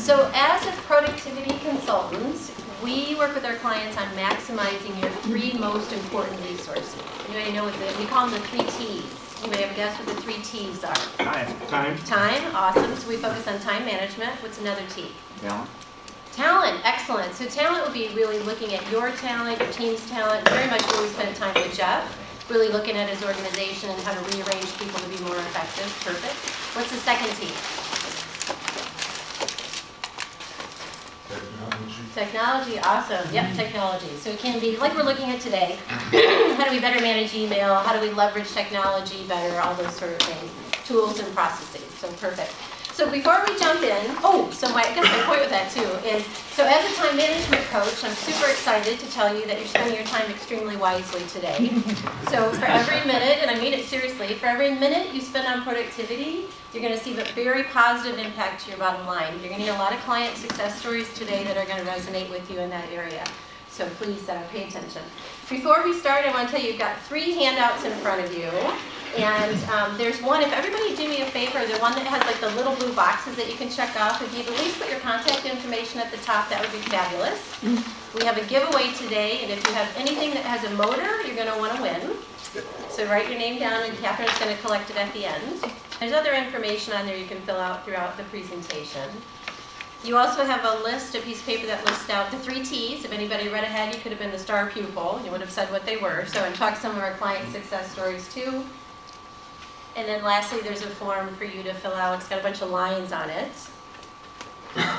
So as a productivity consultant, we work with our clients on maximizing your three most important resources. Anybody know what we call them the 3 T's. Anybody ever guess what the 3 T's are? Time. Time, awesome. So we focus on time management. What's another T? Talent. Talent, excellent. So talent would be really looking at your talent, your team's talent, very much what we spent time with Jeff, really looking at his organization and how to rearrange people to be more effective. Perfect. What's the second T? Technology, awesome. Yep, technology. So it can be like we're looking at today. How do we better manage email? How do we leverage technology better? All those sort of things. Tools and processes. So perfect. So before we jump in, I guess my point with that too is, so as a time management coach, I'm super excited to tell you that you're spending your time extremely wisely today. So for every minute, and I mean it seriously, for every minute you spend on productivity, you're going to see a very positive impact to your bottom line. You're going to hear a lot of client success stories today that are going to resonate with you in that area. So please pay attention. Before we start, I want to tell you you've got 3 handouts in front of you. And there's one, if everybody do me a favor, the one that has like the little blue boxes that you can check off. If you'd at least put your contact information at the top, that would be fabulous. We have a giveaway today, and if you have anything that has a motor, you're going to want to win. So write your name down, and Catherine's going to collect it at the end. There's other information on there you can fill out throughout the presentation. You also have a list, a piece of paper that lists out the 3 T's. If anybody read ahead, you could have been the star pupil. You would have said what they were. So, and talk some of our client success stories too. And then lastly, there's a form for you to fill out. It's got a bunch of lines on it. But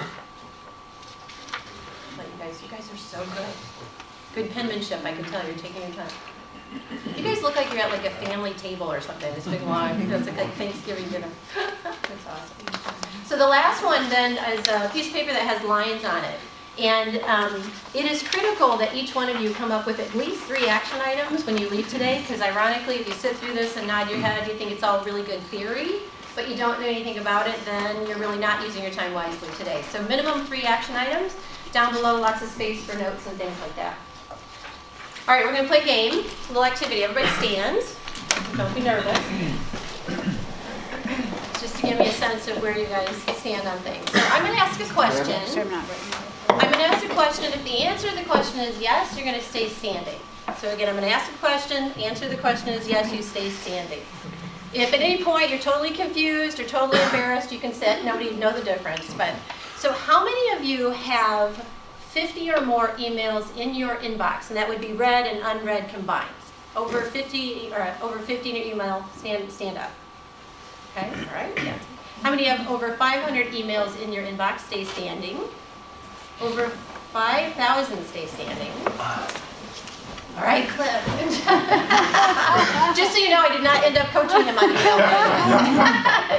you guys are so good. Good penmanship, I can tell you're taking your time. You guys look like you're at like a family table or something, this big line. It's like Thanksgiving dinner. That's awesome. So the last one then is a piece of paper that has lines on it. And it is critical that each one of you come up with at least 3 action items when you leave today, because ironically, if you sit through this and nod your head, you think it's all really good theory, but you don't know anything about it, then you're really not using your time wisely today. So minimum 3 action items. Down below, lots of space for notes and things like that. All right, we're going to play a game, a little activity. Everybody stands. Don't be nervous. Just to give me a sense of where you guys stand on things. So I'm going to ask a question. I'm going to ask a question. If the answer to the question is yes, you're going to stay standing. So again, I'm going to ask a question. Answer to the question is yes, you stay standing. If at any point you're totally confused or totally embarrassed, you can sit. Nobody would know the difference. But so how many of you have 50 or more emails in your inbox? And that would be read and unread combined. Over 50 in your email, stand up. Okay, all right. Yeah. How many have over 500 emails in your inbox? Stay standing. Over 5,000 stay standing. All right, Cliff. Just so you know, I did not end up coaching him on email.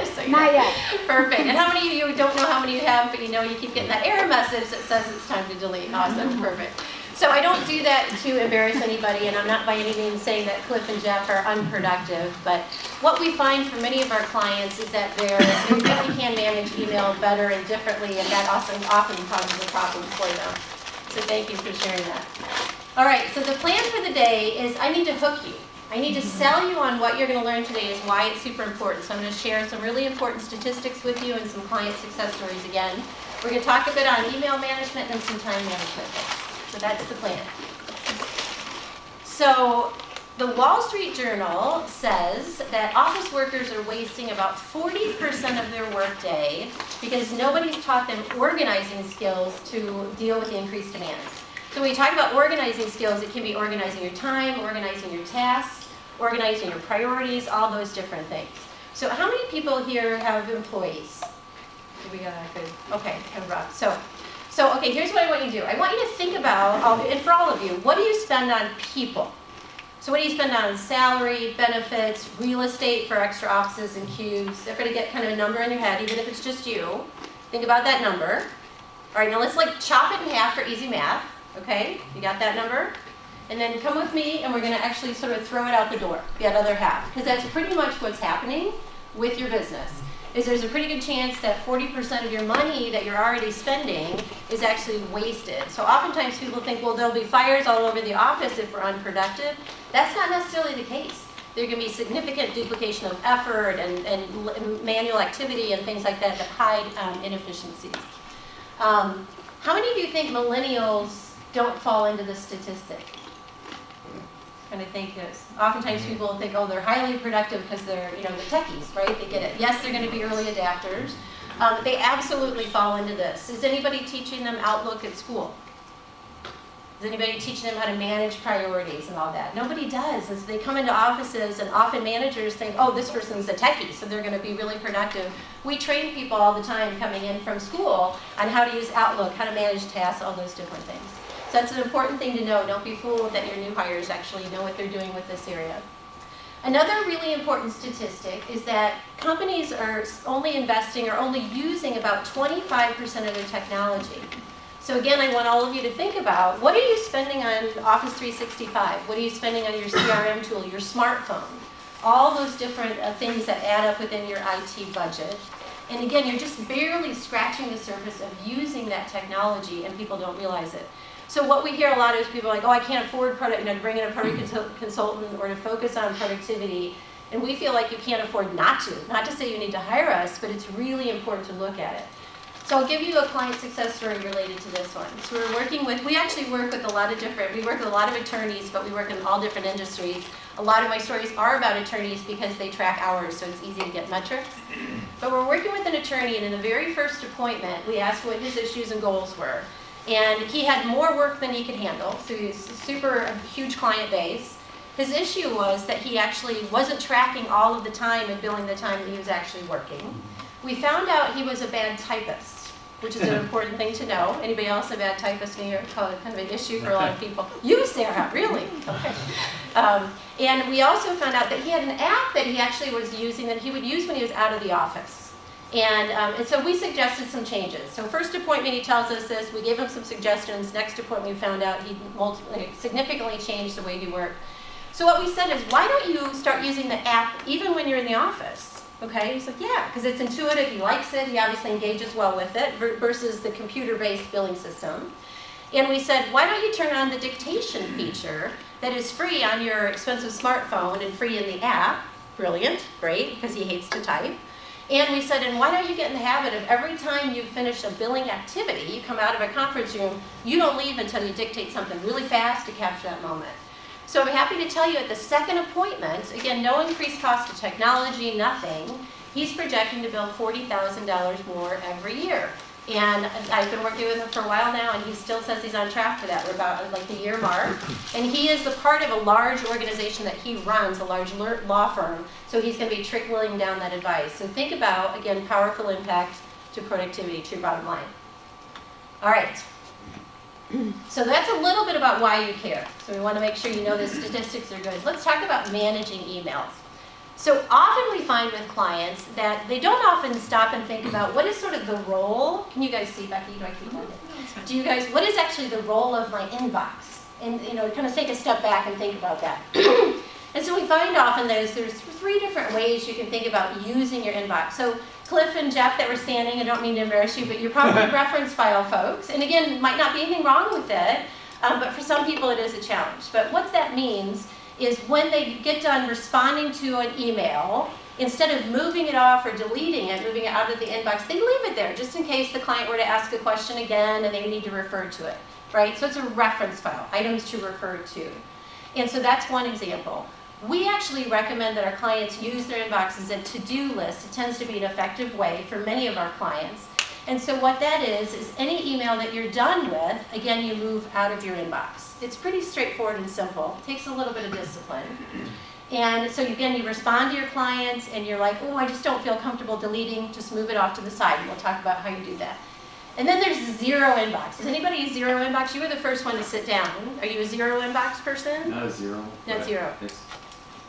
So not yet. Perfect. And how many of you don't know how many you have, but you know you keep getting that error message that says it's time to delete? Awesome. Perfect. So I don't do that to embarrass anybody, and I'm not by any means saying that Cliff and Jeff are unproductive, but what we find for many of our clients is that they really can manage email better and differently, and that often causes a problem for them. So thank you for sharing that. All right, so the plan for the day is I need to hook you. I need to sell you on what you're going to learn today is why it's super important. So I'm going to share some really important statistics with you and some client success stories again. We're going to talk a bit on email management and some time management. So that's the plan. So the Wall Street Journal says that office workers are wasting about 40% of their workday because nobody's taught them organizing skills to deal with the increased demands. So when we talk about organizing skills, it can be organizing your time, organizing your tasks, organizing your priorities, all those different things. So how many people here have employees? We got a good, okay, kind of rough. So okay, here's what I want you to do. I want you to think about, and for all of you, what do you spend on people? So what do you spend on salary, benefits, real estate for extra offices and cubes? Everybody get kind of a number in your head, even if it's just you. Think about that number. All right, now let's chop it in half for easy math. Okay, you got that number? And then come with me and we're going to actually sort of throw it out the door, that other half. Because that's pretty much what's happening with your business. Is there's a pretty good chance that 40% of your money that you're already spending is actually wasted. So oftentimes people think, well, there'll be fires all over the office if we're unproductive. That's not necessarily the case. There can be significant duplication of effort and manual activity and things like that that hide inefficiencies. How many of you think millennials don't fall into this statistic? And I think oftentimes people think, oh, they're highly productive because they're, the techies, right? They get it. Yes, they're going to be early adapters. They absolutely fall into this. Is anybody teaching them Outlook at school? Is anybody teaching them how to manage priorities and all that? Nobody does. As they come into offices, and often managers think, oh, this person's a techie, so they're going to be really productive. We train people all the time coming in from school on how to use Outlook, how to manage tasks, all those different things. So that's an important thing to know. Don't be fooled that your new hires actually know what they're doing with this area. Another really important statistic is that companies are only investing or only using about 25% of their technology. So again, I want all of you to think about, what are you spending on Office 365? What are you spending on your CRM tool, your smartphone? All those different things that add up within your IT budget. And again, you're just barely scratching the surface of using that technology, and people don't realize it. So what we hear a lot is people are like, oh, I can't afford to bring in a product consultant or to focus on productivity. And we feel like you can't afford not to. Not to say you need to hire us, but it's really important to look at it. So I'll give you a client success story related to this one. So we actually work with we work with a lot of attorneys, but we work in all different industries. A lot of my stories are about attorneys because they track hours, so it's easy to get metrics. But we're working with an attorney, and in the very first appointment, we asked what his issues and goals were. And he had more work than he could handle, so he's a huge client base. His issue was that he actually wasn't tracking all of the time and billing the time that he was actually working. We found out he was a bad typist, which is an important thing to know. Anybody else a bad typist in here? Kind of an issue for a lot of people. You, Sarah, really? Okay. And we also found out that he had an app that he actually was using that he would use when he was out of the office. And so we suggested some changes. So first appointment, he tells us this. We gave him some suggestions. Next appointment, we found out he significantly changed the way he worked. So what we said is, why don't you start using the app even when you're in the office? Okay, he's like, yeah, because it's intuitive, he likes it, he obviously engages well with it, versus the computer-based billing system. And we said, why don't you turn on the dictation feature that is free on your expensive smartphone and free in the app? Brilliant, great, because he hates to type. And we said, and why don't you get in the habit of every time you finish a billing activity, you come out of a conference room, you don't leave until you dictate something really fast to capture that moment. So I'm happy to tell you at the second appointment, again, no increased cost of technology, nothing, he's projecting to bill $40,000 more every year. And I've been working with him for a while now, and he still says he's on track for that. We're about like the year mark. And he is the part of a large organization that he runs, a large law firm, so he's going to be trickling down that advice. So think about, again, powerful impact to productivity, to your bottom line. All right. So that's a little bit about why you care. So we want to make sure you know the statistics are good. Let's talk about managing emails. So often we find with clients that they don't often stop and think about what is sort of the role. Can you guys see, Becky? Do I keep on it? Do you guys, what is actually the role of my inbox? And kind of take a step back and think about that. And so we find often there's three different ways you can think about using your inbox. So Cliff and Jeff that were standing, I don't mean to embarrass you, but you're probably reference file folks. And again, might not be anything wrong with it, but for some people it is a challenge. But what that means is when they get done responding to an email, instead of moving it off or deleting it, moving it out of the inbox, they leave it there just in case the client were to ask a question again and they need to refer to it, right? So it's a reference file, items to refer to. And so that's one example. We actually recommend that our clients use their inbox as a to-do list. It tends to be an effective way for many of our clients. And so what that is any email that you're done with, again, you move out of your inbox. It's pretty straightforward and simple. It takes a little bit of discipline. And so again, you respond to your clients and you're like, oh, I just don't feel comfortable deleting, just move it off to the side. And we'll talk about how you do that. And then there's zero inbox. Is anybody a zero inbox? You were the first one to sit down. Are you a zero inbox person? Not a zero. Not zero.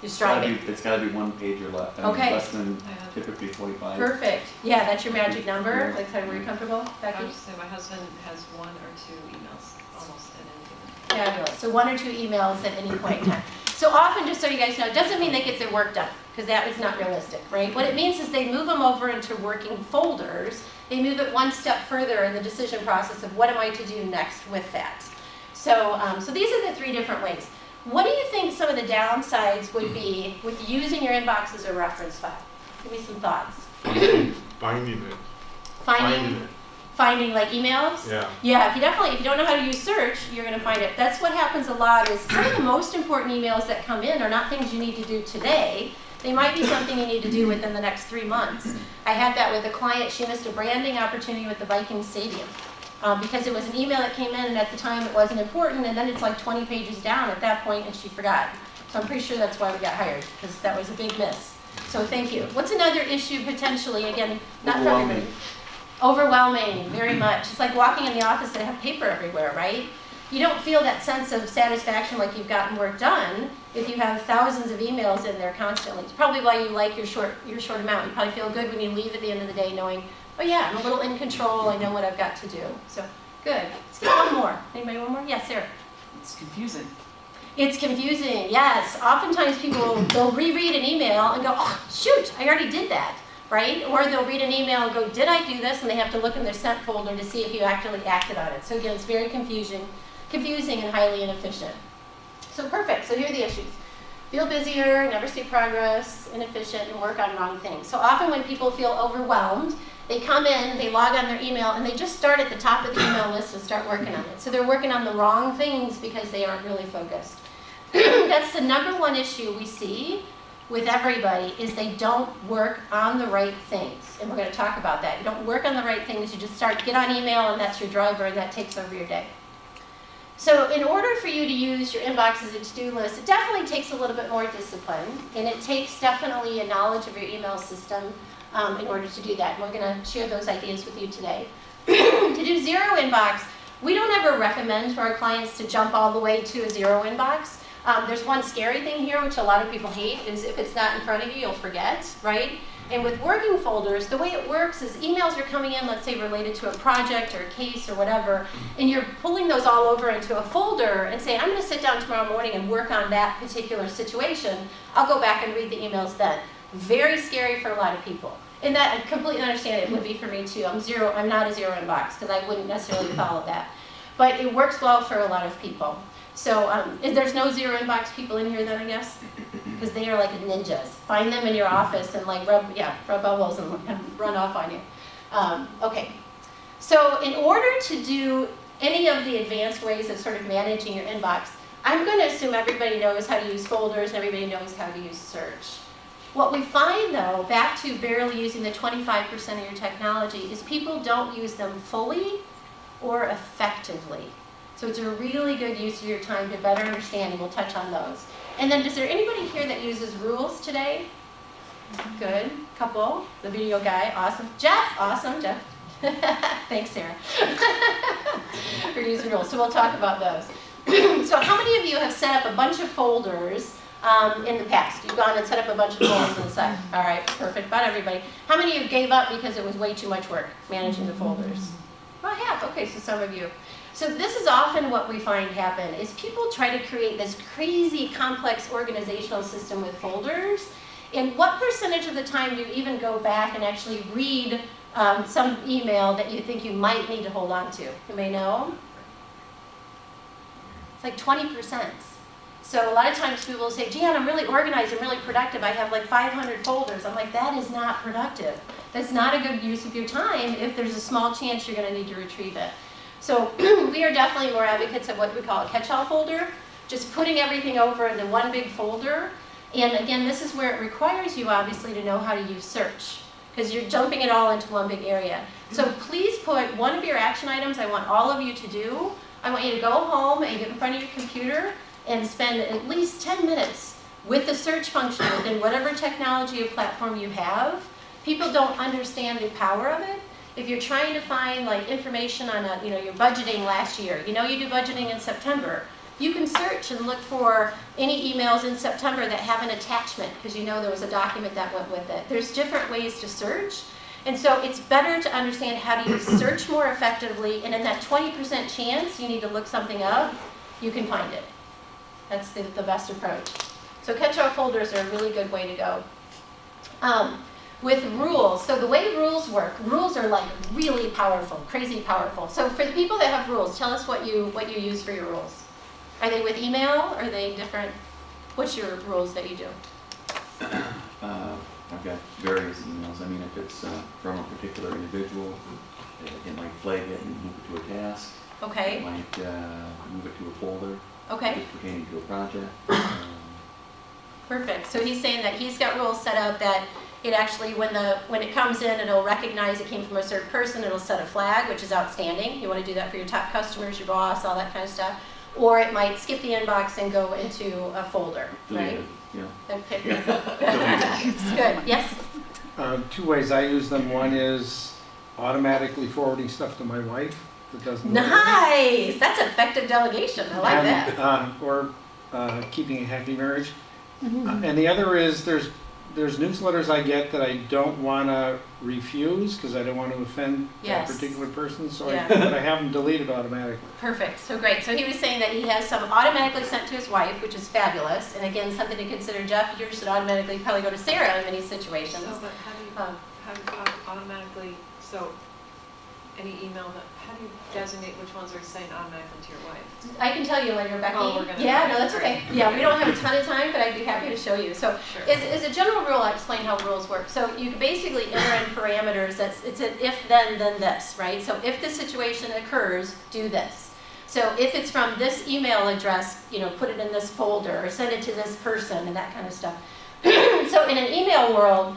You're striving. It's got to be one page or less. Okay. Less than typically 45. Perfect. Yeah, that's your magic number. Like, so were you comfortable, Becky? I would say my husband has one or two emails almost at any given time. Fabulous. So one or two emails at any point in time. So often, just so you guys know, it doesn't mean they get their work done, because that is not realistic, right? What it means is they move them over into working folders. They move it one step further in the decision process of what am I to do next with that. So, so these are the three different ways. What do you think some of the downsides would be with using your inbox as a reference file? Give me some thoughts. Finding it. Finding Finding like emails? Yeah. Yeah, if you don't know how to use search, you're gonna find it. That's what happens a lot is some of the most important emails that come in are not things you need to do today. They might be something you need to do within the next 3 months. I had that with a client. She missed a branding opportunity with the Vikings Stadium because it was an email that came in and at the time it wasn't important and then it's like 20 pages down at that point and she forgot. So I'm pretty sure that's why we got hired because that was a big miss. So thank you. What's another issue potentially? Again, not for everybody. Overwhelming, very much. It's like walking in the office and have paper everywhere, right? You don't feel that sense of satisfaction like you've gotten work done if you have thousands of emails in there constantly. It's probably why you like your short amount. You probably feel good when you leave at the end of the day knowing, oh yeah, I'm a little in control, I know what I've got to do. So, good. Let's get one more. Anybody one more? Yes, Sarah. It's confusing. It's confusing, yes. Oftentimes people, they'll reread an email and go, oh, shoot, I already did that, right? Or they'll read an email and go, did I do this? And they have to look in their sent folder to see if you actually acted on it. So again, it's very confusing and highly inefficient. So perfect, so here are the issues. Feel busier, never see progress, inefficient, and work on wrong things. So often when people feel overwhelmed, they come in, they log on their email, and they just start at the top of the email list and start working on it. So they're working on the wrong things because they aren't really focused. That's the number one issue we see with everybody is they don't work on the right things. And we're going to talk about that. You don't work on the right things, you just get on email and that's your driver and that takes over your day. So in order for you to use your inbox as a to-do list, it definitely takes a little bit more discipline, and it takes definitely a knowledge of your email system in order to do that. And we're going to share those ideas with you today. To do zero inbox, we don't ever recommend to our clients to jump all the way to a zero inbox. There's one scary thing here, which a lot of people hate, is if it's not in front of you, you'll forget, right? And with working folders, the way it works is emails are coming in, let's say related to a project or a case or whatever, and you're pulling those all over into a folder and saying, I'm going to sit down tomorrow morning and work on that particular situation. I'll go back and read the emails then. Very scary for a lot of people. And that I completely understand it would be for me too. I'm not a zero inbox because I wouldn't necessarily follow that. But it works well for a lot of people. So there's no zero inbox people in here then, I guess? Because they are like ninjas. Find them in your office and like rub bubbles and run off on you. Okay. So in order to do any of the advanced ways of sort of managing your inbox, I'm going to assume everybody knows how to use folders and everybody knows how to use search. What we find though, back to barely using the 25% of your technology, is people don't use them fully or effectively. So it's a really good use of your time to better understand, and we'll touch on those. And then is there anybody here that uses rules today? Good, couple, the video guy, awesome. Jeff, awesome, Jeff. Thanks, Sarah. For using rules, so we'll talk about those. So how many of you have set up a bunch of folders in the past? You've gone and set up a bunch of folders on the side. All right, perfect, about everybody. How many of you gave up because it was way too much work managing the folders? About half, okay, so some of you. So this is often what we find happen, is people try to create this crazy complex organizational system with folders, and what percentage of the time do you even go back and actually read some email that you think you might need to hold on to? You may know? It's like 20%. So a lot of times people will say, gee, I'm really organized, I'm really productive, I have like 500 folders. I'm like, that is not productive. That's not a good use of your time if there's a small chance you're going to need to retrieve it. So we are definitely more advocates of what we call a catch-all folder, just putting everything over into one big folder. And again, this is where it requires you obviously to know how to use search, because you're dumping it all into one big area. So please put one of your action items I want all of you to do. I want you to go home and get in front of your computer and spend at least 10 minutes with the search function within whatever technology or platform you have. People don't understand the power of it. If you're trying to find like information on your budgeting last year, you do budgeting in September, you can search and look for any emails in September that have an attachment because there was a document that went with it. There's different ways to search, and so it's better to understand how to use search more effectively, and in that 20% chance you need to look something up, you can find it. That's the best approach. So catch-all folders are a really good way to go. With rules, so the way rules work, rules are like really powerful, crazy powerful. So for the people that have rules, tell us what you use for your rules. Are they with email? Are they different? What's your rules that you do? I've got various emails. I mean, if it's from a particular individual, again, like flag it and move it to a task. Okay, It might move it to a folder. okay. Just pertaining to a project. Perfect. So he's saying that he's got rules set up that it actually, when it comes in, it'll recognize it came from a certain person. It'll set a flag, which is outstanding. You want to do that for your top customers, your boss, all that kind of stuff. Or it might skip the inbox and go into a folder, right? Yeah. Okay. It's good. Yes. 2 ways I use them. One is automatically forwarding stuff to my wife that doesn't. Nice. That's effective delegation. I like that. Or keeping a happy marriage. And the other is there's newsletters I get that I don't want to refuse because I don't want to offend Yes. that particular person. So Yeah. but I have them deleted automatically. Perfect. So great. So he was saying that he has some automatically sent to his wife, which is fabulous. And again, something to consider. Jeff, yours should automatically probably go to Sarah in many situations. So, but how do you automatically, so any email that, how do you designate which ones are saying automatically to your wife? I can tell you later, Becky. Oh, we're gonna- Yeah, no, that's okay. Yeah, we don't have a ton of time, but I'd be happy to show you. So Sure. as a general rule, I'll explain how rules work. So you can basically enter in parameters. It's an if, then this, right? So if this situation occurs, do this. So if it's from this email address, put it in this folder or send it to this person and that kind of stuff. So in an email world,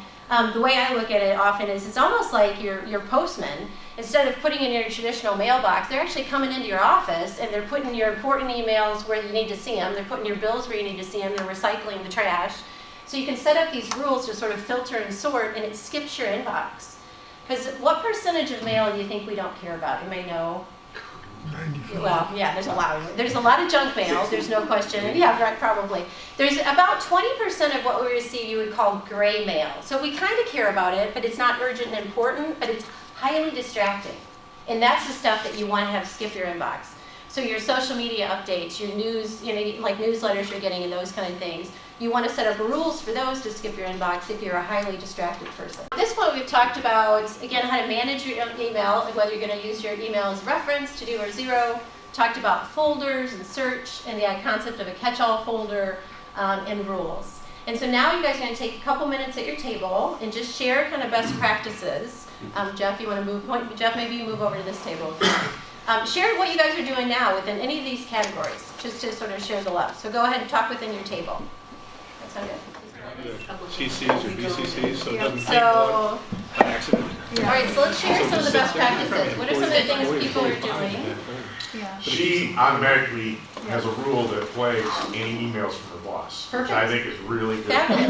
the way I look at it often is it's almost like your postman. Instead of putting in your traditional mailbox, they're actually coming into your office and they're putting your important emails where you need to see them. They're putting your bills where you need to see them. They're recycling the trash. So you can set up these rules to sort of filter and sort, and it skips your inbox. Because what percentage of mail do you think we don't care about? You may know. 95. Well, yeah, there's a lot of junk mail. There's no question. Yeah, right, probably. There's about 20% of what we receive you would call gray mail. So we kind of care about it, but it's not urgent and important, but it's highly distracting. And that's the stuff that you want to have skip your inbox. So your social media updates, your news, like newsletters you're getting and those kind of things, you want to set up rules for those to skip your inbox if you're a highly distracted person. At this point, we've talked about, again, how to manage your email, and whether you're going to use your email as reference, to do or zero. Talked about folders and search and the concept of a catch-all folder and rules. And so now you guys are going to take a couple minutes at your table and just share kind of best practices. Jeff, you want to move? Jeff, maybe you move over to this table. Share what you guys are doing now within any of these categories, just to sort of share the love. So go ahead and talk within your table. That sound good? CCs or BCCs, so it doesn't take So, one by accident. all right, so let's share some of the best practices. What are some of the things people are doing? She automatically has a rule that flags any emails from her boss, which I think is really good. Fabulous.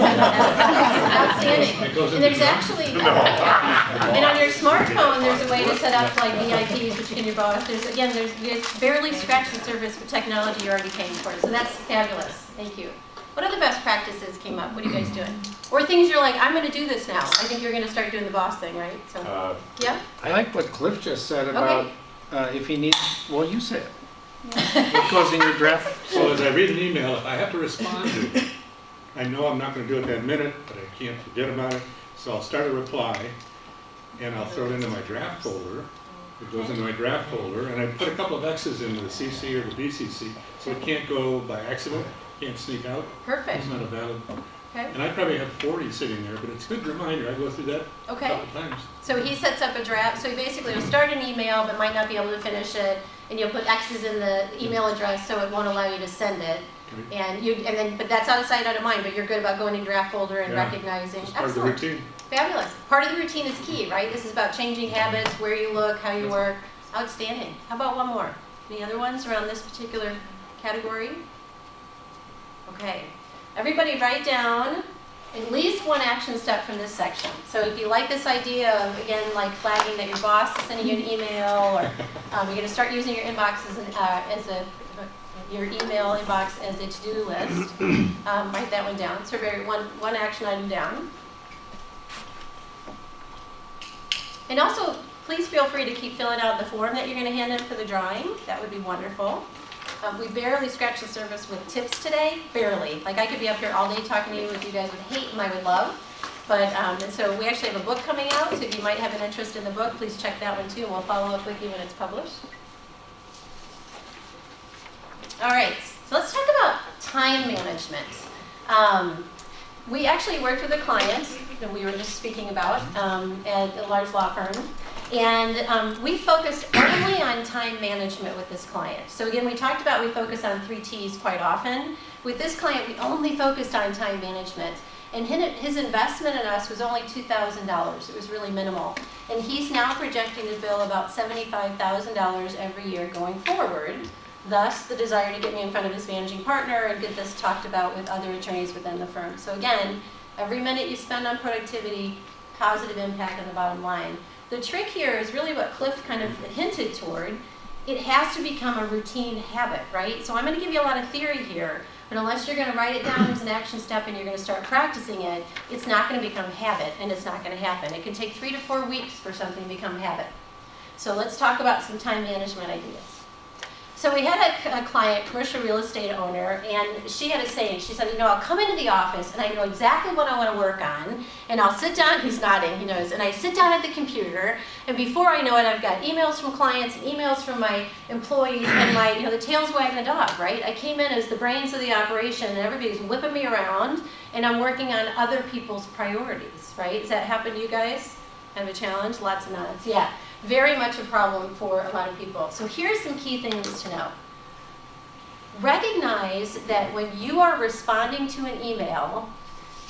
Outstanding. And there's actually, and on your smartphone, there's a way to set up like VIPs, which you can your boss. It's barely scratched the surface with technology you're already paying for. So that's fabulous. Thank you. What other best practices came up? What are you guys doing? Or things you're like, I'm going to do this now. I think you're going to start doing the boss thing, right? So, yeah. I like what Cliff just said about if he needs. Well, you said it. What goes in your draft? So as I read an email, if I have to respond to it, I know I'm not going to do it that minute, but I can't forget about it. So I'll start a reply, and I'll throw it into my draft folder. It goes into my draft folder, and I put a couple of X's into the CC or the BCC, so it can't go by accident, can't sneak out. Perfect. It's not a valid. Okay. And I probably have 40 sitting there, but it's a good reminder. I go through that a Okay. couple times. So he sets up a draft. So he basically will start an email, but might not be able to finish it, and you'll put X's in the email address, so it won't allow you to send it. But that's out of sight, out of mind. But you're good about going in draft folder and Yeah. recognizing. It's part of the Excellent. routine. Fabulous. Part of the routine is key, right? This is about changing habits, where you look, how you work. Outstanding. How about one more? Any other ones around this particular category? Okay. Everybody write down at least one action step from this section. So if you like this idea of, again, like flagging that your boss is sending you an email, or you're going to start using your inbox your email inbox as a to-do list, write that one down. So one action item down. And also, please feel free to keep filling out the form that you're going to hand in for the drawing. That would be wonderful. We barely scratched the surface with tips today, barely. Like I could be up here all day talking to you, which you guys would hate and I would love. But and so we actually have a book coming out, so if you might have an interest in the book, please check that one too, and we'll follow up with you when it's published. All right, so let's talk about time management. We actually worked with a client that we were just speaking about at a large law firm. And we focused only on time management with this client. So again, we talked about we focus on 3 T's quite often. With this client, we only focused on time management. And his investment in us was only $2,000. It was really minimal. And he's now projecting to bill about $75,000 every year going forward. Thus, the desire to get me in front of his managing partner and get this talked about with other attorneys within the firm. So again, every minute you spend on productivity, positive impact on the bottom line. The trick here is really what Cliff kind of hinted toward. It has to become a routine habit, right? So I'm going to give you a lot of theory here, but unless you're going to write it down as an action step and you're going to start practicing it, it's not going to become habit, and it's not going to happen. It can take 3 to 4 weeks for something to become habit. So let's talk about some time management ideas. So we had a client, commercial real estate owner, and she had a saying. She said, I'll come into the office and I know exactly what I want to work on, and I'll sit down, he's nodding, he knows, and I sit down at the computer, and before I know it, I've got emails from clients and emails from my employees, and the tail's wagging the dog, right? I came in as the brains of the operation, and everybody's whipping me around, and I'm working on other people's priorities, right? Does that happen to you guys? Kind of a challenge? Lots of nods, yeah. Very much a problem for a lot of people. So here's some key things to know. Recognize that when you are responding to an email,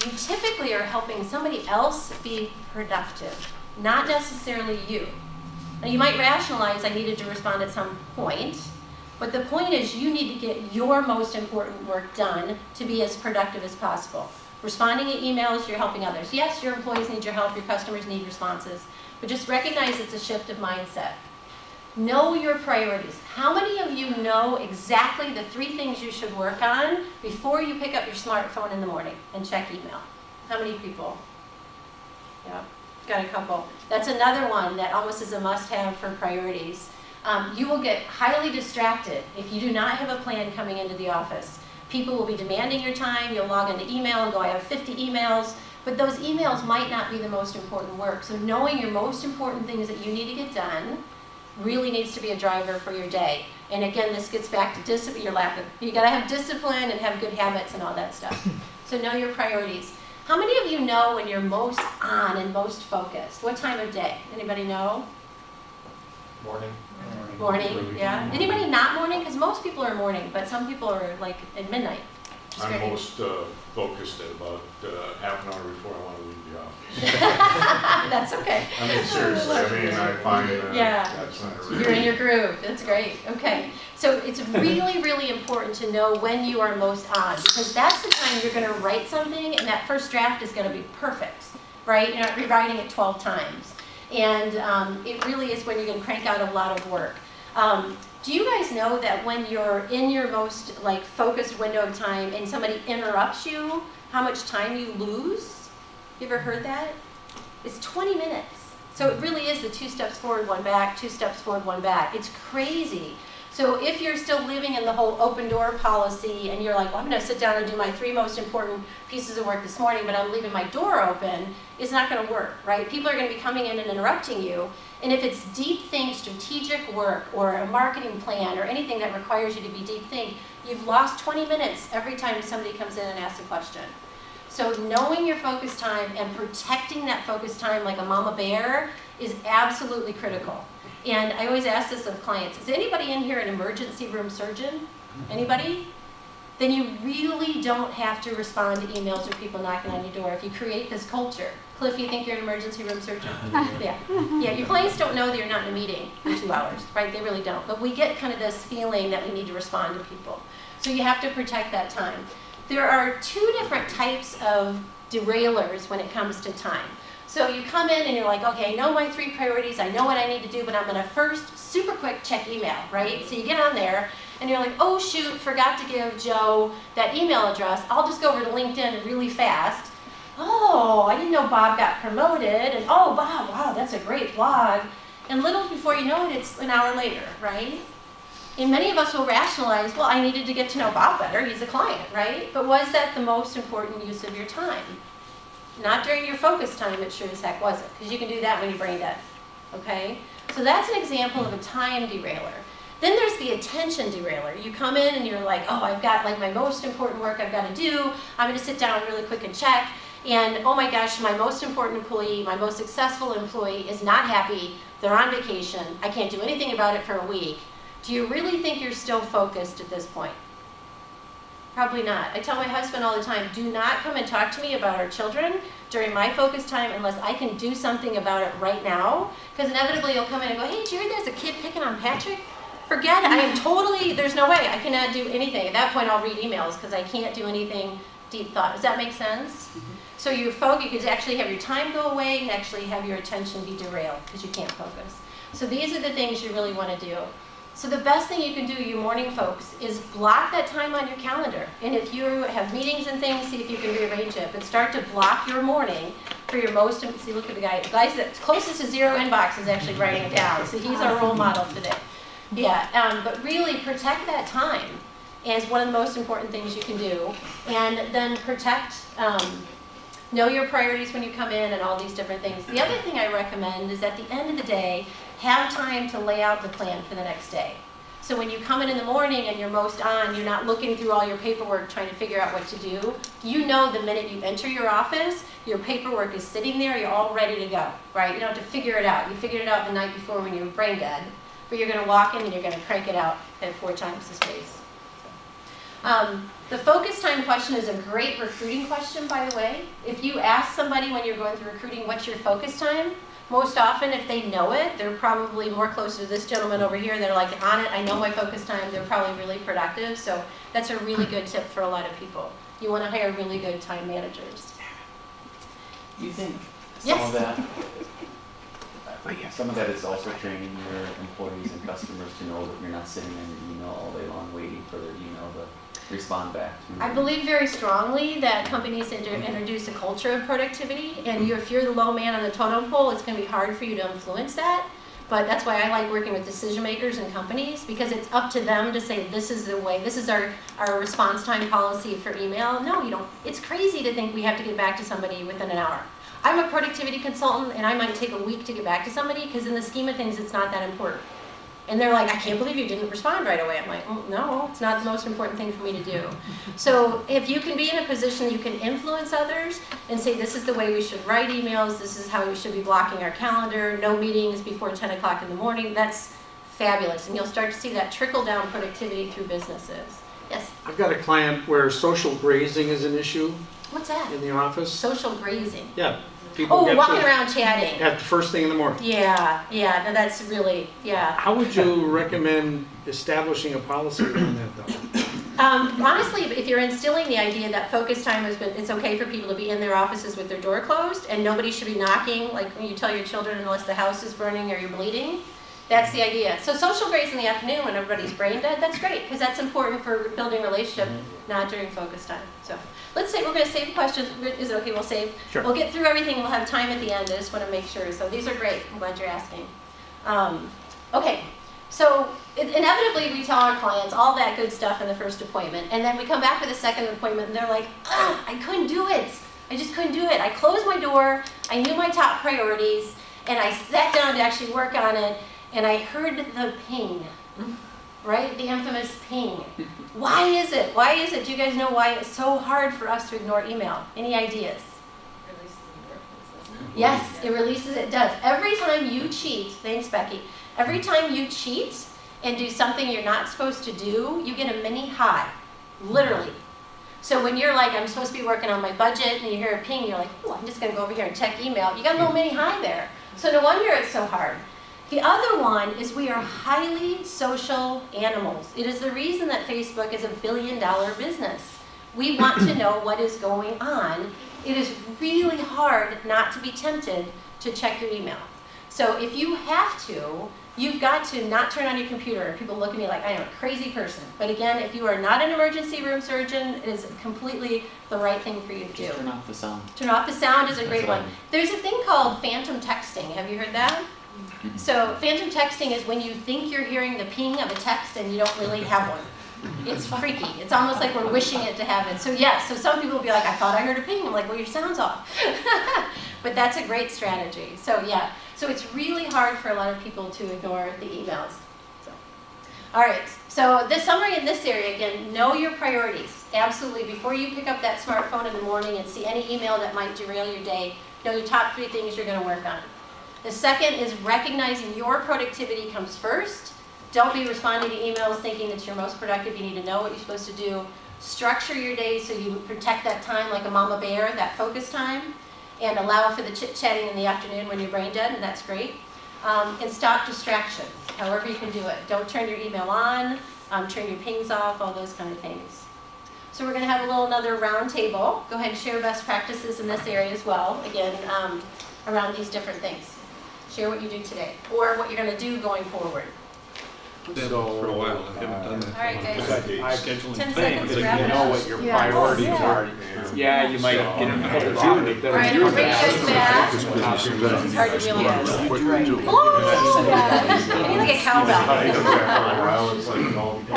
you typically are helping somebody else be productive, not necessarily you. Now you might rationalize I needed to respond at some point, but the point is you need to get your most important work done to be as productive as possible. Responding to emails, you're helping others. Yes, your employees need your help, your customers need responses, but just recognize it's a shift of mindset. Know your priorities. How many of you know exactly the 3 things you should work on before you pick up your smartphone in the morning and check email? How many people? Yeah, got a couple. That's another one that almost is a must-have for priorities. You will get highly distracted if you do not have a plan coming into the office. People will be demanding your time. You'll log into email and go, I have 50 emails. But those emails might not be the most important work. So knowing your most important things that you need to get done really needs to be a driver for your day. And again, this gets back to discipline. You're laughing. You got to have discipline and have good habits and all that stuff. So know your priorities. How many of you know when you're most on and most focused? What time of day? Anybody know? Morning. Morning, yeah. Anybody not morning? Because most people are morning, but some people are like at midnight. I'm most focused at about half an hour before I want to leave the office. That's okay. I mean, seriously, I find that's not really... You're in your groove. That's great. Okay. So it's really, really important to know when you are most on, because that's the time you're going to write something, and that first draft is going to be perfect, right? You're not rewriting it 12 times. And it really is when you're going to crank out a lot of work. Do you guys know that when you're in your most focused window of time and somebody interrupts you, how much time you lose? You ever heard that? It's 20 minutes. So it really is the 2 steps forward, 1 back, 2 steps forward, 1 back. It's crazy. So if you're still living in the whole open door policy and you're like, well, I'm going to sit down and do my 3 most important pieces of work this morning, but I'm leaving my door open, it's not going to work, right? People are going to be coming in and interrupting you. And if it's deep think, strategic work, or a marketing plan, or anything that requires you to be deep think, you've lost 20 minutes every time somebody comes in and asks a question. So knowing your focus time and protecting that focus time like a mama bear is absolutely critical. And I always ask this of clients, is anybody in here an emergency room surgeon? Anybody? Then you really don't have to respond to emails or people knocking on your door if you create this culture. Cliff, you think you're an emergency room surgeon? Yeah. Yeah, your clients don't know that you're not in a meeting for 2 hours, right? They really don't. But we get kind of this feeling that we need to respond to people. So you have to protect that time. There are 2 different types of derailleurs when it comes to time. So you come in and you're like, okay, I know my 3 priorities, I know what I need to do, but I'm gonna first super quick check email, right? So you get on there and you're like, oh shoot, forgot to give Joe that email address. I'll just go over to LinkedIn really fast. Oh, I didn't know Bob got promoted, and oh, Bob, wow, that's a great blog. And little before you know it, it's an hour later, right? And many of us will rationalize, well, I needed to get to know Bob better, he's a client, right? But was that the most important use of your time? Not during your focus time, it sure as heck wasn't, because you can do that when you're brain dead, okay? So that's an example of a time derailer. Then there's the attention derailer. You come in and you're like, oh, I've got my most important work I've got to do. I'm going to sit down really quick and check. And oh my gosh, my most important employee, my most successful employee is not happy. they're on vacation, I can't do anything about it for a week. Do you really think you're still focused at this point? Probably not. I tell my husband all the time, do not come and talk to me about our children during my focus time unless I can do something about it right now. Because inevitably you'll come in and go, hey, did you hear there's a kid picking on Patrick? Forget it. I am totally, there's no way. I cannot do anything. At that point I'll read emails because I can't do anything deep thought. Does that make sense? So you could actually have your time go away and actually have your attention be derailed because you can't focus. So these are the things you really want to do. So the best thing you can do, you morning folks, is block that time on your calendar. And if you have meetings and things, see if you can rearrange it. But start to block your morning for your most, see, look at the guy that's closest to 0 inbox is actually writing it down. So he's our role model today. Yeah, but really protect that time as one of the most important things you can do. And then protect, know your priorities when you come in and all these different things. The other thing I recommend is at the end of the day, have time to lay out the plan for the next day. So when you come in the morning and you're most on, you're not looking through all your paperwork trying to figure out what to do. You know the minute you enter your office, your paperwork is sitting there, you're all ready to go, right? You don't have to figure it out. You figured it out the night before when you were brain dead, but you're gonna walk in and you're gonna crank it out at 4 times the pace. The focus time question is a great recruiting question, by the way. If you ask somebody when you're going through recruiting, what's your focus time? Most often, if they know it, they're probably more closer to this gentleman over here. They're like on it, I know my focus time, they're probably really productive. So that's a really good tip for a lot of people. You want to hire really good time managers. You think Yes. some of that is also training your employees and customers to know that you're not sitting in your email all day long waiting for their email to respond back to. I believe very strongly that companies introduce a culture of productivity, and if you're the low man on the totem pole, it's going to be hard for you to influence that. But that's why I like working with decision makers and companies, because it's up to them to say, this is the way, this is our response time policy for email. No, you don't. It's crazy to think we have to get back to somebody within an hour. I'm a productivity consultant, and I might take a week to get back to somebody, because in the scheme of things, it's not that important. And they're like, I can't believe you didn't respond right away. I'm like, no, it's not the most important thing for me to do. So if you can be in a position you can influence others and say, this is the way we should write emails, this is how we should be blocking our calendar, no meetings before 10 o'clock in the morning, that's fabulous. And you'll start to see that trickle down productivity through businesses. Yes? I've got a client where social grazing is an issue What's that? in the office. Social grazing. Yeah. People Oh, get walking to- around chatting. At the first thing in the morning. Yeah, no, that's really, yeah. How would you recommend establishing a policy around that though? Honestly, if you're instilling the idea that focus time it's okay for people to be in their offices with their door closed and nobody should be knocking, like when you tell your children unless the house is burning or you're bleeding, that's the idea. So social grace in the afternoon when everybody's brain dead, that's great because that's important for building relationship, not during focus time. So let's say we're going to save the questions. Is it okay? We'll save. Sure. We'll get through everything. We'll have time at the end. I just want to make sure. So these are great. I'm glad you're asking. Okay. So inevitably we tell our clients all that good stuff in the first appointment, and then we come back for the second appointment and they're like, I couldn't do it. I just couldn't do it. I closed my door. I knew my top priorities, and I sat down to actually work on it, and I heard the ping. Right? The infamous ping. Why is it? Why is it? Do you guys know why it's so hard for us to ignore email? Any ideas? Releases endorphins, doesn't it? Yes, it releases, it does. Every time you cheat, thanks Becky, every time you cheat and do something you're not supposed to do, you get a mini high, literally. So when you're like, I'm supposed to be working on my budget, and you hear a ping, you're like, oh, I'm just gonna go over here and check email. You got a little mini high there. So no wonder it's so hard. The other one is we are highly social animals. It is the reason that Facebook is $1 billion business. We want to know what is going on. It is really hard not to be tempted to check your email. So if you have to, you've got to not turn on your computer. People look at me like I am a crazy person. But again, if you are not an emergency room surgeon, it is completely the right thing for you to do. Just turn off the sound. Turn off the sound is a great That's one. There's a thing called phantom texting. Have you heard that? So phantom texting is when you think you're hearing the ping of a text and you don't really have one. It's freaky. It's almost like we're wishing it to have it. So yes, so some people will be like, I thought I heard a ping. I'm like, well, your sound's off. But that's a great strategy. So yeah, so it's really hard for a lot of people to ignore the emails. So, all right, so the summary in this area, again, know your priorities. Absolutely, before you pick up that smartphone in the morning and see any email that might derail your day, know your top 3 things you're gonna work on. The second is recognizing your productivity comes first. Don't be responding to emails thinking it's your most productive. You need to know what you're supposed to do. Structure your day so you protect that time like a mama bear, that focus time, and allow for the chit-chatting in the afternoon when you're brain dead, and that's great. And stop distractions, however you can do it. Don't turn your email on, turn your pings off, all those kind of things. So we're going to have another round table. Go ahead and share best practices in this area as well, again, around these different things. Share what you do today, or what you're going to do going forward. For a while, I haven't done that. All right, guys. I 10 think seconds, that wrap you it know up. what your Yeah. priorities Yeah. are. Yeah, you might get in a couple of All right, I'm going to bring you guys back. It's hard to realize. Oh, yeah. I need like a cowbell. All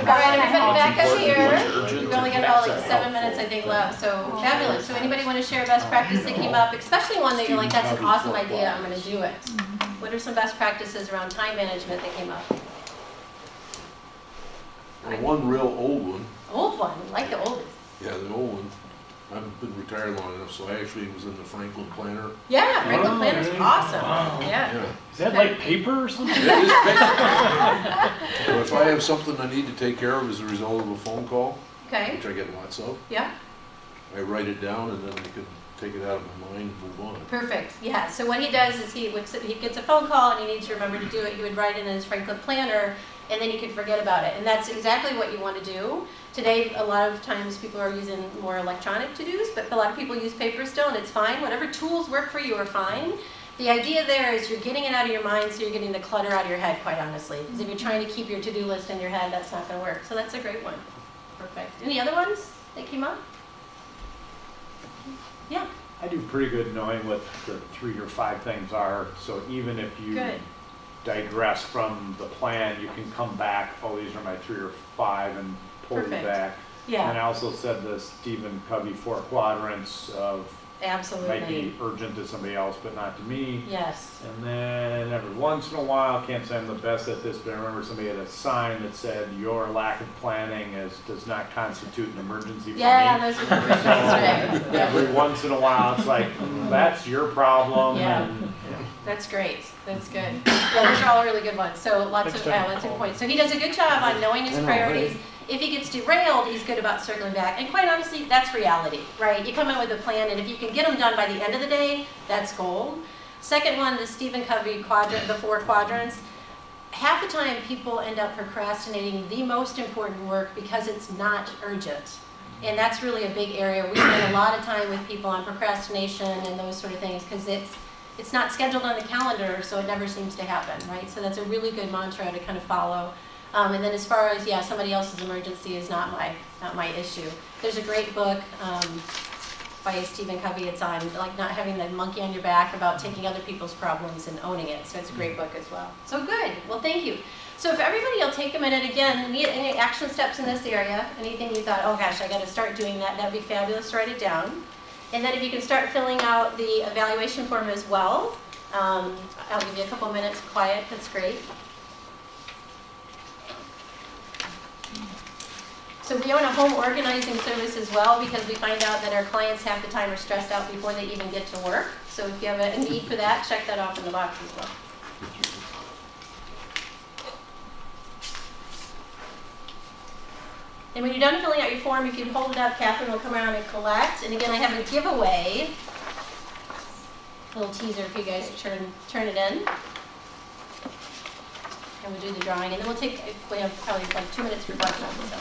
right, everybody back up here. We've only got about like 7 minutes, I think, left. So fabulous. So anybody want to share a best practice that came up, especially one that you're like, that's an awesome idea, I'm going to do it. What are some best practices around time management that came up? One real old one, Old one, I like the oldest. yeah, the old one. I've been retired long enough, so I actually was in the Franklin Planner. Yeah, Franklin Planner's yeah. awesome. Wow. Yeah. Yeah. Is that like paper or something? It is big. So if I have something I need to take care of as a result of a phone call, Okay. which I get lots of, Yeah. I write it down and then I can take it out of my mind and move on. Perfect. Yeah. So what he does is he gets a phone call and he needs to remember to do it. He would write it in his Franklin Planner, and then he could forget about it. And that's exactly what you want to do. Today, a lot of times people are using more electronic to-dos, but a lot of people use paper still, and it's fine. Whatever tools work for you are fine. The idea there is you're getting it out of your mind, so you're getting the clutter out of your head, quite honestly. Because if you're trying to keep your to-do list in your head, that's not going to work. So that's a great one. Perfect. Any other ones that came up? Yeah. I do pretty good knowing what the 3 or 5 things are, so even if you Good. digress from the plan, you can come back, oh, these are my 3 or 5, and pull you Perfect. back. Yeah. And I also said the Stephen Covey 4 quadrants of might Absolutely. be urgent to somebody else, but not to me. Yes. And then every once in a while, can't say I'm the best at this, but I remember somebody had a sign that said, your lack of planning does not constitute an emergency for Yeah, me. those are perfect. That's right. Every once in a while, it's like, that's your problem. Yeah. And, That's great. That's good. Yeah, those are all really good ones. So lots of points. So he does a good job on knowing his priorities. If he gets derailed, he's good about circling back. And quite honestly, that's reality, right? You come in with a plan, and if you can get them done by the end of the day, that's gold. Second one, the Stephen Covey quadrant, the 4 quadrants. Half the time, people end up procrastinating the most important work because it's not urgent. And that's really a big area. We spend a lot of time with people on procrastination and those sort of things because it's not scheduled on the calendar, so it never seems to happen, right? So that's a really good mantra to kind of follow. And then as far as, yeah, somebody else's emergency is not my issue. There's a great book by Stephen Covey. It's on like not having the monkey on your back, about taking other people's problems and owning it. So it's a great book as well. So good. Well, thank you. So if everybody will take a minute again, need any action steps in this area, anything you thought, oh gosh, I got to start doing that, that'd be fabulous to write it down. And then if you can start filling out the evaluation form as well. I'll give you a couple minutes quiet, that's great. So we own a home organizing service as well, because we find out that our clients half the time are stressed out before they even get to work. So if you have a need for that, check that off in the box as well. And when you're done filling out your form, if you'd hold it up, Catherine will come around and collect. And again, I have a giveaway. A little teaser for you guys to turn it in. And we'll do the drawing, and then we have probably like 2 minutes for questions.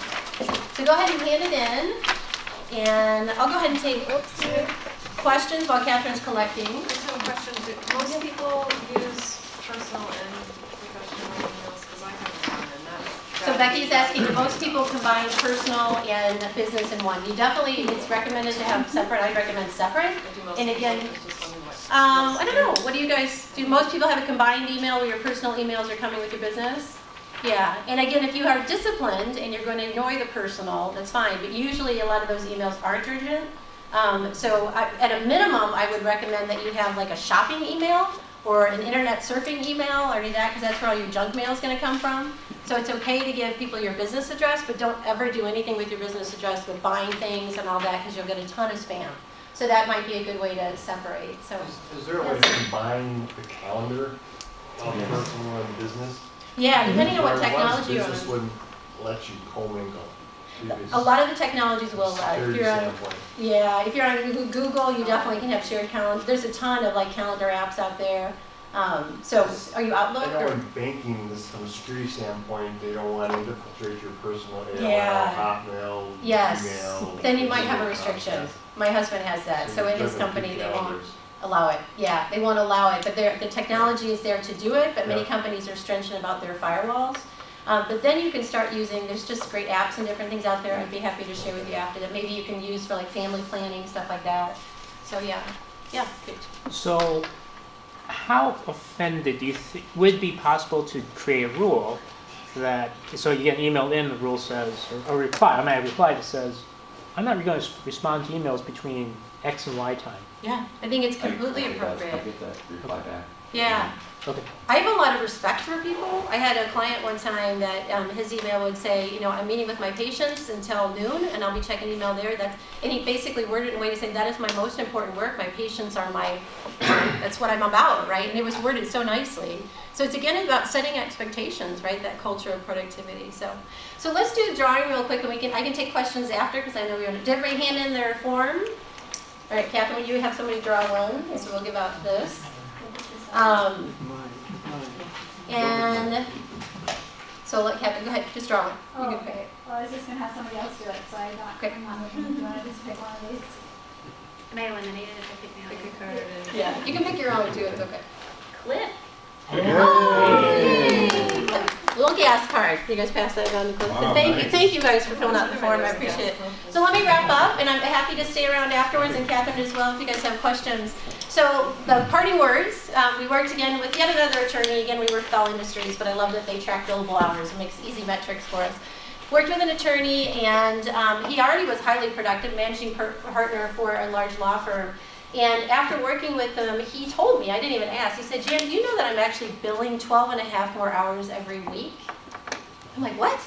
So go ahead and hand it in, and I'll go ahead and take questions while Catherine's collecting. I just have a question. Do most people use personal and professional emails? Because I haven't done, and that's... So Becky's asking, do most people combine personal and business in one? You definitely, it's recommended to have separate. I recommend separate. And again, I don't know. What do you guys, do most people have a combined email where your personal emails are coming with your business? Yeah. And again, if you are disciplined and you're going to ignore the personal, that's fine. But usually a lot of those emails aren't urgent. At a minimum, I would recommend that you have like a shopping email or an internet surfing email or any of that, because that's where all your junk mail is going to come from. So it's okay to give people your business address, but don't ever do anything with your business address with buying things and all that, because you'll get a ton of spam. So that might be a good way to separate, so. Is there a way to combine the calendar of personal and business? Yeah, depending on what Where technology you're business on. wouldn't let you commingle. A lot of the technologies will allow, if Security you're on, standpoint. yeah, if you're on Google, you definitely can have shared calendar. There's a ton of like calendar apps out there. So are you Outlook I know or? in banking, this from a security standpoint, they don't want to infiltrate your personal AOL, Yeah. Hotmail, Yes, email. then you might have a restriction. My husband has that, so in his company, they won't allow it. Yeah, they won't allow it, but the technology is there to do it, but many Yeah. companies are stringent about their firewalls. But then you can start using, there's just great apps and different things out there I'd be happy to share with you after that. Maybe you can use for like family planning, stuff like that. So yeah, good. So, how offended do you think would it be possible to create a rule that so you get an email in, the rule says, or a reply, I might have a reply that says, I'm not going to respond to emails between X and Y time. Yeah, I think it's completely I get that- I appropriate. get that reply back. Yeah. Okay. I have a lot of respect for people. I had a client one time that his email would say, you know, I'm meeting with my patients until noon, and I'll be checking email there. And he basically worded it in a way to say, that is my most important work. My patients are that's what I'm about, right? And it was worded so nicely. So it's again about setting expectations, right? That culture of productivity. So let's do the drawing real quick, and I can take questions after because I know did everybody hand in their form? All right, Catherine, would you have somebody draw one? So we'll give out this. And so let Catherine, go ahead, just draw one. Oh, You can pick okay. Well, I was just gonna have somebody else do it, so I'm not Okay. going on with them. Do you wanna just pick one of these? Am I eliminated if I pick my Pick own? a card and. Yeah, you can pick your own too, it's okay. Cliff. Little gas card. You guys pass that down to Cliff. Wow, Thank nice. thank you guys for filling out the form. I appreciate it. So let me wrap up, and I'm happy to stay around afterwards, and Catherine as well, if you guys have questions. So the parting words, we worked again with yet another attorney. Again, we work with all industries, but I love that they track billable hours and makes easy metrics for us. Worked with an attorney, and he already was highly productive, managing partner for a large law firm. And after working with him, he told me, I didn't even ask, he said, Jan, do you know that I'm actually billing 12 and a half more hours every week? I'm like, what?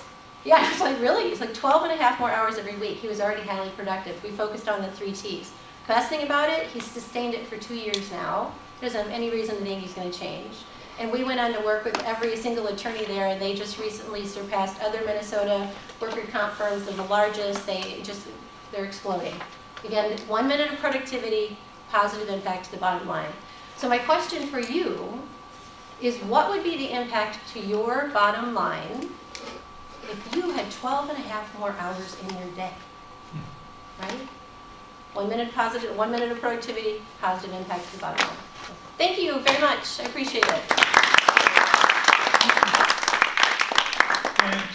Yeah, I was like, really? It's like 12 and a half more hours every week. He was already highly productive. We focused on the 3 T's. Best thing about it, he's sustained it for 2 years now. He doesn't have any reason to think he's going to change. And we went on to work with every single attorney there, and they just recently surpassed other Minnesota worker comp firms. They're the largest. They're exploding. Again, 1 minute of productivity, positive impact to the bottom line. So my question for you is, what would be the impact to your bottom line if you had 12 and a half more hours in your day? Right? 1 minute positive, 1 minute of productivity, positive impact to the bottom line. Thank you very much. I appreciate it. And